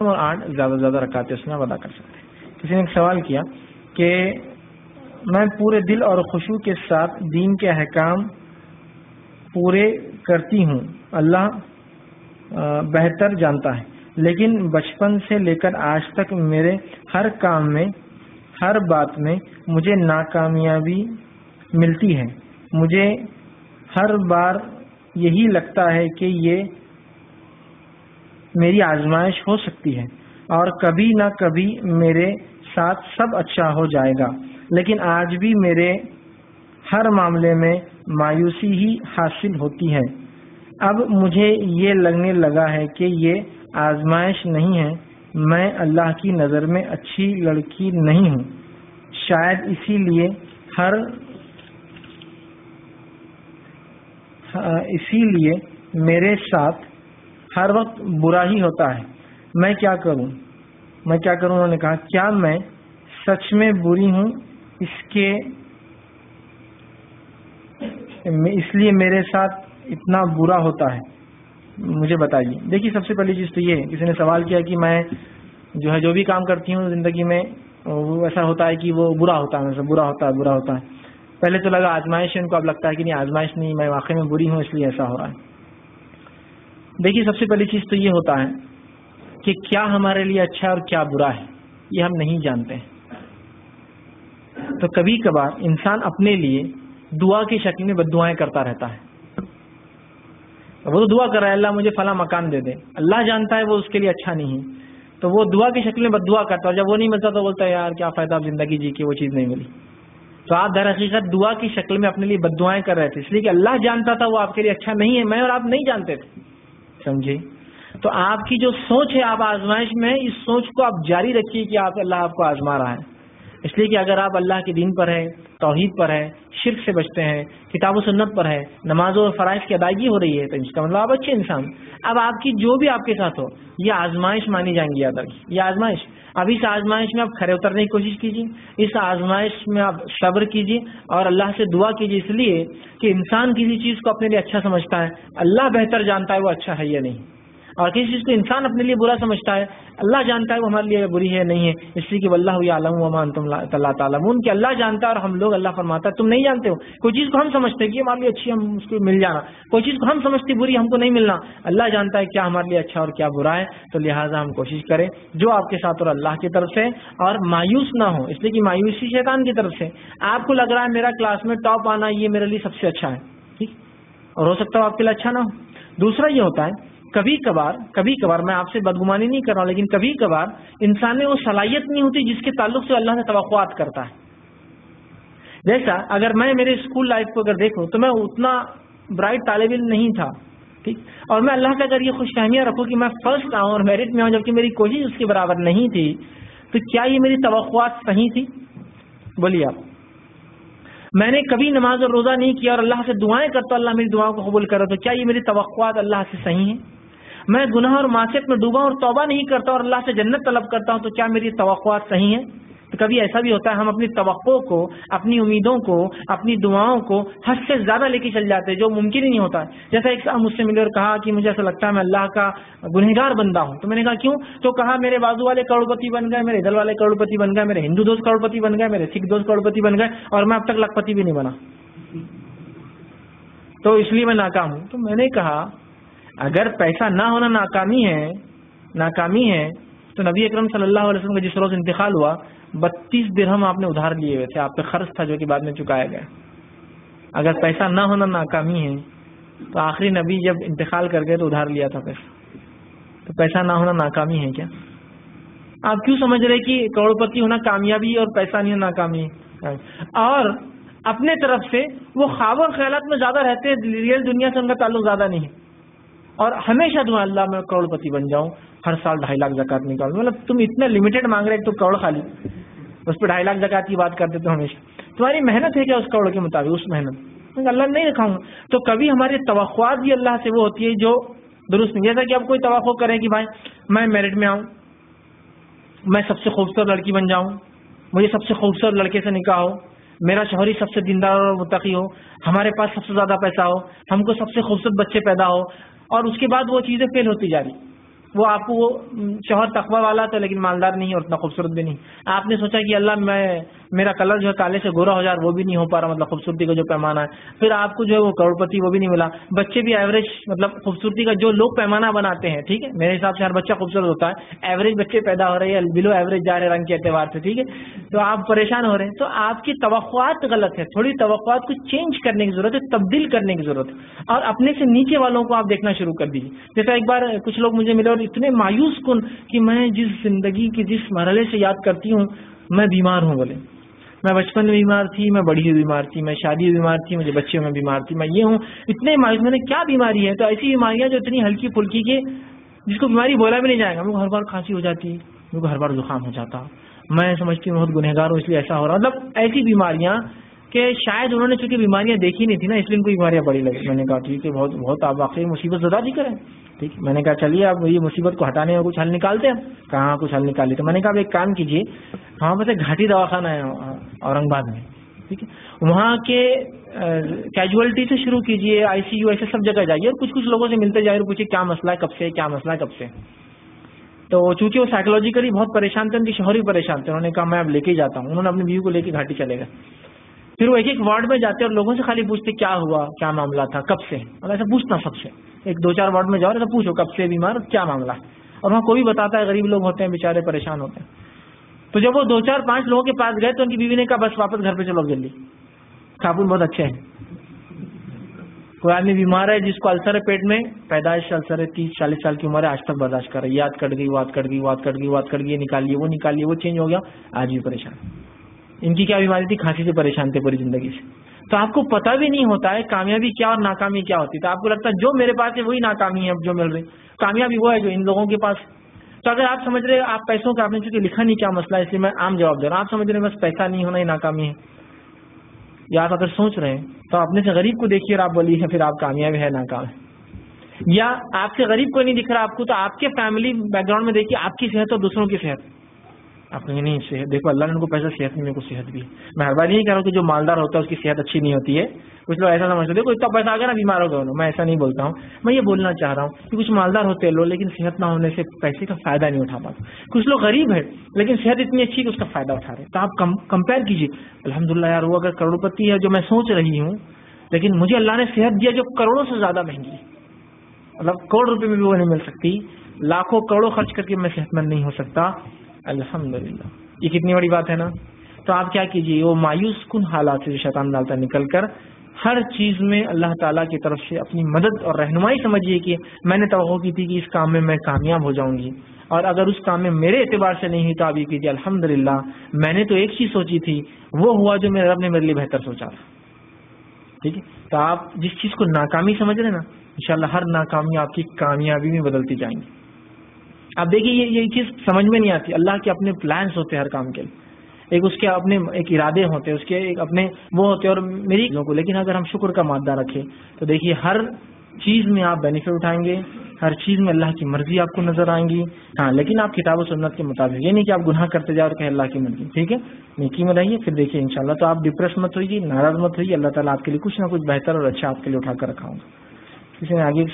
اور 8 زیادہ سے زیادہ رکعتیں اس میں ادا کر سکتے ہیں۔ کسی نے ایک سوال کیا کہ میں پورے دل اور خشوع کے ساتھ دین کے احکام پورے کرتی ہوں، اللہ بہتر جانتا ہے، لیکن بچپن سے لے کر آج تک میرے ہر کام میں، ہر بات میں مجھے ناکامیابی ملتی ہے۔ مجھے ہر بار یہی لگتا ہے کہ یہ میری آزمائش ہو سکتی ہے اور کبھی نہ کبھی میرے ساتھ سب اچھا ہو جائے گا، لیکن آج بھی میرے ہر معاملے میں مایوسی ہی حاصل ہوتی ہے۔ اب مجھے یہ لگنے لگا ہے کہ یہ آزمائش نہیں ہے، میں اللہ کی نظر میں اچھی لڑکی نہیں ہوں، شاید اسی لیے میرے ساتھ ہر وقت برا ہی ہوتا ہے، میں کیا کروں؟ انہوں نے کہا کیا میں سچ میں بری ہوں اس لیے میرے ساتھ اتنا برا ہوتا ہے؟ مجھے بتائیے۔ دیکھیے سب سے پہلی چیز تو یہ ہے، کسی نے سوال کیا کہ میں جو بھی کام کرتی ہوں زندگی میں وہ ایسا ہوتا ہے کہ وہ برا ہوتا ہے، برا ہوتا ہے۔ پہلے تو لگا آزمائش ہے، ان کو اب لگتا ہے کہ نہیں آزمائش نہیں، میں واقعی میں بری ہوں اس لیے ایسا ہو رہا ہے۔ دیکھیے سب سے پہلی چیز تو یہ ہوتا ہے کہ کیا ہمارے لیے اچھا ہے اور کیا برا ہے، یہ ہم نہیں جانتے ہیں۔ تو کبھی کبھار انسان اپنے لیے دعا کی شکل میں بد دعائیں کرتا رہتا ہے۔ وہ دعا کر رہا ہے اللہ مجھے فلاں مکان دے دے، اللہ جانتا ہے وہ اس کے لیے اچھا نہیں ہے، تو وہ دعا کی شکل میں بد دعا کرتا ہے، اور جب وہ نہیں ملتا تو بولتا ہے یار کیا فائدہ اب زندگی جی کے، وہ چیز نہیں ملی۔ تو آپ در حقیقت دعا کی شکل میں اپنے لیے بد دعائیں کر رہے تھے، اس لیے کہ اللہ جانتا تھا وہ آپ کے لیے اچھا نہیں ہے، میں اور آپ نہیں جانتے تھے، سمجھے؟ تو آپ کی جو سوچ ہے آپ آزمائش میں، اس سوچ کو آپ جاری رکھیے کہ اللہ آپ کو آزما رہا ہے، اس لیے کہ اگر آپ اللہ کے دین پر ہے، توحید پر ہے، شرک سے بچتے ہیں، کتاب و سنت پر ہے، نمازوں اور فرائض کی ادائیگی ہو رہی ہے، تو اس کا مطلب آپ اچھے انسان۔ اب آپ کی جو بھی آپ کے ساتھ ہو یہ آزمائش مانی جائیں گی، یاد رکھیے یہ آزمائش۔ اب اس آزمائش میں آپ کھڑے اترنے کی کوشش کیجیے، اس آزمائش میں آپ صبر کیجیے اور اللہ سے دعا کیجیے، اس لیے کہ انسان کسی چیز کو اپنے لیے اچھا سمجھتا ہے، اللہ بہتر جانتا ہے وہ اچھا ہے یا نہیں، اور کسی چیز کو انسان اپنے لیے برا سمجھتا ہے، اللہ جانتا ہے وہ ہمارے لیے بری ہے نہیں ہے، اس لیے کہ واللہ یعلم وما انتم لا تعلمون، کہ اللہ جانتا ہے اور ہم لوگ، اللہ فرماتا ہے تم نہیں جانتے ہو۔ کوئی چیز کو ہم سمجھتے ہیں کہ ہمارے لیے اچھی، ہم اس کو مل جانا، کوئی چیز کو ہم سمجھتے بری، ہم کو نہیں ملنا، اللہ جانتا ہے کیا ہمارے لیے اچھا اور کیا برا ہے، تو لہٰذا ہم کوشش کریں جو آپ کے ساتھ اور اللہ کی طرف سے، اور مایوس نہ ہو، اس لیے کہ مایوسی شیطان کی طرف سے۔ آپ کو لگ رہا ہے میرا کلاس میں ٹاپ آنا یہ میرے لیے سب سے اچھا ہے، ٹھیک، اور ہو سکتا ہے آپ کے لیے اچھا نہ ہو۔ دوسرا یہ ہوتا ہے کبھی کبھار میں آپ سے بدگمانی نہیں کر رہا ہوں، لیکن کبھی کبھار انسان میں وہ صلاحیت نہیں ہوتی جس کے تعلق سے اللہ نے توقعات کرتا ہے۔ جیسا اگر میں میرے اسکول لائف کو اگر دیکھوں تو میں اتنا برائٹ طالب علم نہیں تھا، ٹھیک، اور میں اللہ سے اگر یہ خوش فہمیاں رکھوں کہ میں فرسٹ آؤں اور میرٹ میں آؤں جبکہ میری کوشش اس کے برابر نہیں تھی، تو کیا یہ میری توقعات صحیح تھی؟ بولیے آپ۔ میں نے کبھی نماز اور روزہ نہیں کیا اور اللہ سے دعائیں کرتا اللہ میری دعاؤں کو قبول کرے، تو کیا یہ میری توقعات اللہ سے صحیح ہیں؟ میں گناہ اور معصیت میں ڈوبا اور توبہ نہیں کرتا اور اللہ سے جنت طلب کرتا ہوں، تو کیا میری توقعات صحیح ہیں؟ تو کبھی ایسا بھی ہوتا ہے ہم اپنی توقع کو، اپنی امیدوں کو، اپنی دعاؤں کو حد سے زیادہ لے کے چل جاتے ہیں، جو ممکن ہی نہیں ہوتا ہے۔ جیسا ایک صاحب مجھ سے ملے اور کہا کہ مجھے ایسا لگتا ہے میں اللہ کا گنہگار بندہ ہوں، تو میں نے کہا کیوں؟ تو کہا میرے بازو والے کروڑپتی بن گئے، میرے ادھر والے کروڑپتی بن گئے، میرے ہندو دوست کروڑپتی بن گئے، میرے سکھ دوست کروڑپتی بن گئے، اور میں اب تک لاکھپتی بھی نہیں بنا، تو اس لیے میں ناکام ہوں۔ تو میں نے کہا اگر پیسہ نہ ہونا ناکامی ہے تو نبی اکرم صلی اللہ علیہ وسلم کا جس روز انتقال ہوا 32 درہم آپ نے ادھار لیے ہوئے تھے، آپ پہ خرچ تھا جو کہ بعد میں چکایا گیا۔ اگر پیسہ نہ ہونا ناکامی ہے تو آخری نبی جب انتقال کر گئے تو ادھار لیا تھا پیسہ، تو پیسہ نہ ہونا ناکامی ہے کیا؟ آپ کیوں سمجھ رہے کہ کروڑپتی ہونا کامیابی اور پیسہ نہیں ہونا ناکامی ہے؟ اور اپنے طرف سے وہ خواب اور خیالات میں زیادہ رہتے ہیں، ریئل دنیا سے ان کا تعلق زیادہ نہیں ہے، اور ہمیشہ دعا اللہ میں کروڑپتی بن جاؤں، ہر سال 2.5 لاکھ زکات نکالوں۔ مطلب تم اتنے لمیٹڈ مانگ رہے تو کروڑ خالی، اس پہ 2.5 لاکھ زکات کی بات کرتے تو ہمیشہ تمہاری محنت ہے کیا اس کروڑ کے مطابق؟ اس محنت اللہ نہیں رکھاؤں گا۔ تو کبھی ہماری توقعات بھی اللہ سے وہ ہوتی ہے جو درست نہیں، جیسا کہ آپ کوئی توقع کریں کہ بھائی میں میرٹ میں آؤں، میں سب سے خوبصورت لڑکی بن جاؤں، مجھے سب سے خوبصورت لڑکے سے نکاح ہو، میرا شوہر سب سے دیندار اور متقی ہو، ہمارے پاس سب سے زیادہ پیسہ ہو، ہم کو سب سے خوبصورت بچے پیدا ہو، اور اس کے بعد وہ چیزیں فیل ہوتی جا رہی، وہ آپ کو وہ شوہر تقوی والا تھا لیکن مالدار نہیں اور اتنا خوبصورت بھی نہیں. آپ نے سوچا کہ اللہ میرا کلر جو ہے کالے سے گورا ہو جائے، وہ بھی نہیں ہو پا رہا، مطلب خوبصورتی کا جو پیمانہ ہے. پھر آپ کو جو ہے وہ کروڑپتی وہ بھی نہیں ملا. بچے بھی ایوریج، مطلب خوبصورتی کا جو لوگ پیمانہ بناتے ہیں، ٹھیک ہے، میرے حساب سے ہر بچہ خوبصورت ہوتا ہے، ایوریج بچے پیدا ہو رہے ہیں، بلو ایوریج جا رہے رنگ کے اعتبار سے، ٹھیک ہے، تو آپ پریشان ہو رہے ہیں. تو آپ کی توقعات غلط ہے. تھوڑی توقعات کو چینج کرنے کی ضرورت ہے، تبدیل کرنے کی ضرورت ہے، اور اپنے سے نیچے والوں کو آپ دیکھنا شروع کر دیجیے. جیسا ایک بار کچھ لوگ مجھے ملے اور اتنے مایوس کن کہ میں جس زندگی کے جس مرحلے سے یاد کرتی ہوں، میں بیمار ہوں. بولے میں بچپن میں بیمار تھی، میں بڑی ہوئی بیمار تھی، میں شادی ہوئی بیمار تھی، مجھے بچے میں بیمار تھی، میں یہ ہوں. اتنے مایوس، میں نے کیا بیماری ہے؟ تو ایسی بیماریاں جو اتنی ہلکی پھلکی کے جس کو بیماری بولا بھی نہیں جائے گا. میرے کو ہر بار کھانسی ہو جاتی، میرے کو ہر بار زکام ہو جاتا، میں سمجھتی ہوں بہت گنہگار ہوں اس لیے ایسا ہو رہا. مطلب ایسی بیماریاں کہ شاید انہوں نے چونکہ بیماریاں دیکھی نہیں تھی نا، اس لیے ان کو بیماریاں بڑی لگی. میں نے کہا ٹھیک ہے، بہت بہت آپ واقعی مصیبت زدہ ذکر ہے. ٹھیک ہے، میں نے کہا چلیے آپ یہ مصیبت کو ہٹانے کا کچھ حل نکالتے ہیں. کہاں کچھ حل نکال لیتے. میں نے کہا آپ ایک کام کیجیے، وہاں پہ گھاٹی دواخانہ ہے اورنگ آباد میں، ٹھیک ہے، وہاں کے کیجولیٹی سے شروع کیجیے، آئی سی یو، ایسے سب جگہ جائیے اور کچھ کچھ لوگوں سے ملتے جائیے اور پوچھیے کیا مسئلہ ہے، کب سے کیا مسئلہ ہے، کب سے. تو چونکہ وہ سائیکولوجیکلی بہت پریشان تھے، ان کے شوہر بھی پریشان تھے. انہوں نے کہا میں اب لے کے جاتا ہوں. انہوں نے اپنی بیوی کو لے کے گھاٹی چلے گئے. پھر وہ ایک ایک وارڈ میں جاتے اور لوگوں سے خالی پوچھتے کیا ہوا، کیا معاملہ تھا، کب سے. اور ایسا پوچھنا سب سے، ایک دو چار وارڈ میں جاؤ ایسا پوچھو کب سے بیمار، کیا معاملہ ہے. اور وہاں کوئی بھی بتاتا ہے، غریب لوگ ہوتے ہیں بیچارے پریشان ہوتے ہیں. تو جب وہ دو چار پانچ لوگوں کے پاس گئے تو ان کی بیوی نے کہا بس واپس گھر پہ چلو جلدی، خاتون بہت اچھے ہیں. کوئی آدمی بیمار ہے جس کو السر ہے پیٹ میں، پیدائش سے السر ہے، 30-40 سال کی عمر ہے، آج تک برداشت کر رہا ہے، یاد کٹ گئی، وات کٹ گئی، وات کٹ گئی، وات کٹ گئی، یہ نکال لیے، وہ نکال لیے، وہ چینج ہو گیا، آج بھی پریشان. ان کی کیا بیماری تھی؟ کھانسی سے پریشان تھے پوری زندگی سے. تو آپ کو پتہ بھی نہیں ہوتا ہے کامیابی کیا اور ناکامی کیا ہوتی ہے. تو آپ کو لگتا ہے جو میرے پاس ہے وہی ناکامی ہے جو مل رہی، کامیابی وہ ہے جو ان لوگوں کے پاس. تو اگر آپ سمجھ رہے آپ پیسوں کا، آپ نے چونکہ لکھا نہیں کیا مسئلہ ہے اس لیے میں عام جواب دے رہا ہوں، آپ سمجھ رہے بس پیسہ نہیں ہونا ہی ناکامی ہے، یا آپ اگر سوچ رہے ہیں تو اپنے سے غریب کو دیکھیے اور آپ بولیے پھر آپ کامیاب ہے ناکام ہے. یا آپ سے غریب کوئی نہیں دکھ رہا آپ کو، تو آپ کے فیملی بیک گراؤنڈ میں دیکھیے آپ کی صحت اور دوسروں کی صحت. آپ کہیں نہیں صحت دیکھو، اللہ نے ان کو پیسہ صحت میں، میرے کو صحت بھی ہے. میں ہر بار نہیں کہہ رہا ہوں کہ جو مالدار ہوتا ہے اس کی صحت اچھی نہیں ہوتی ہے. کچھ لوگ ایسا سمجھتے دیکھو اتنا پیسہ آ گیا نا بیمار ہو گئے. میں ایسا نہیں بولتا ہوں. میں یہ بولنا چاہ رہا ہوں کہ کچھ مالدار ہوتے ہیں لوگ لیکن صحت نہ ہونے سے پیسے کا فائدہ نہیں اٹھا پاتے. کچھ لوگ غریب ہے لیکن صحت اتنی اچھی کہ اس کا فائدہ اٹھا رہے. تو آپ کمپیئر کیجیے. الحمدللہ یار وہ اگر کروڑپتی ہے جو میں سوچ رہی ہوں، لیکن مجھے اللہ نے صحت دیا جو کروڑوں سے زیادہ مہنگی ہے. مطلب کروڑ روپے میں بھی وہ نہیں مل سکتی، لاکھوں کروڑوں خرچ کر کے میں صحت مند نہیں ہو سکتا. الحمدللہ یہ کتنی بڑی بات ہے نا. تو آپ کیا کیجیے، وہ مایوس کن حالات سے جو شیطان ڈالتا ہے نکل کر ہر چیز میں اللہ تعالیٰ کی طرف سے اپنی مدد اور رہنمائی سمجھیے کہ میں نے توقع کی تھی کہ اس کام میں کامیاب ہو جاؤں گی، اور اگر اس کام میں میرے اعتبار سے نہیں ہوئی تو آپ یہ کیجیے الحمدللہ میں نے تو ایک چیز سوچی تھی، وہ ہوا جو میرے رب نے میرے لیے بہتر سوچا تھا. ٹھیک ہے. تو آپ جس چیز کو ناکامی سمجھ رہے ہیں نا، انشاءاللہ ہر ناکامی آپ کی کامیابی میں بدلتی جائیں گی. آپ دیکھیے یہ چیز سمجھ میں نہیں آتی. اللہ کے اپنے پلانس ہوتے ہیں ہر کام کے لیے، ایک اس کے اپنے ایک ارادے ہوتے ہیں، اس کے ایک اپنے وہ ہوتے ہیں. اور میری لوگوں کو لیکن اگر ہم شکر کا مادہ رکھیں تو دیکھیے ہر چیز میں آپ بینیفٹ اٹھائیں گے، ہر چیز میں اللہ کی مرضی آپ کو نظر آئیں گی. ہاں لیکن آپ کتاب و سنت کے مطابق، یہ نہیں کہ آپ گناہ کرتے جاؤ اور کہ اللہ کی مرضی. ٹھیک ہے، نیکی میں رہیے. پھر دیکھیے انشاءاللہ تو آپ ڈپریس مت ہوئیے، ناراض مت ہوئیے. اللہ تعالیٰ آپ کے لیے کچھ نہ کچھ بہتر اور اچھا آپ کے لیے اٹھا کر رکھا ہوں گا. کسی نے آگے